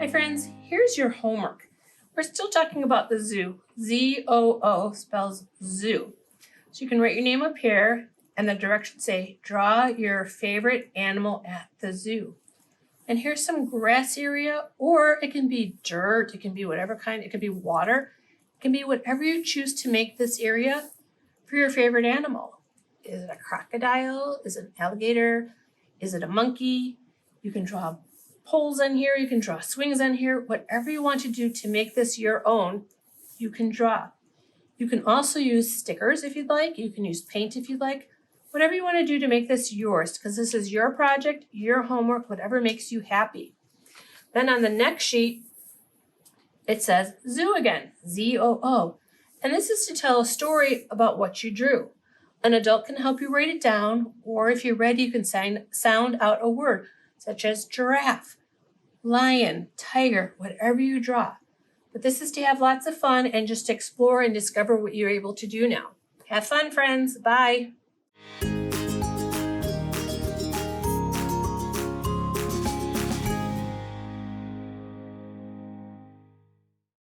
Hi friends, here's your homework. We're still talking about the zoo. Z-O-O spells zoo. So you can write your name up here and the directions say, draw your favorite animal at the zoo. And here's some grass area, or it can be dirt, it can be whatever kind, it can be water. It can be whatever you choose to make this area for your favorite animal. Is it a crocodile? Is it an alligator? Is it a monkey? You can draw poles on here, you can draw swings on here, whatever you want to do to make this your own, you can draw. You can also use stickers if you'd like, you can use paint if you'd like, whatever you want to do to make this yours, because this is your project, your homework, whatever makes you happy. Then on the next sheet, it says zoo again, Z-O-O. And this is to tell a story about what you drew. An adult can help you write it down, or if you're ready, you can sound out a word, such as giraffe, lion, tiger, whatever you draw. But this is to have lots of fun and just explore and discover what you're able to do now. Have fun, friends. Bye.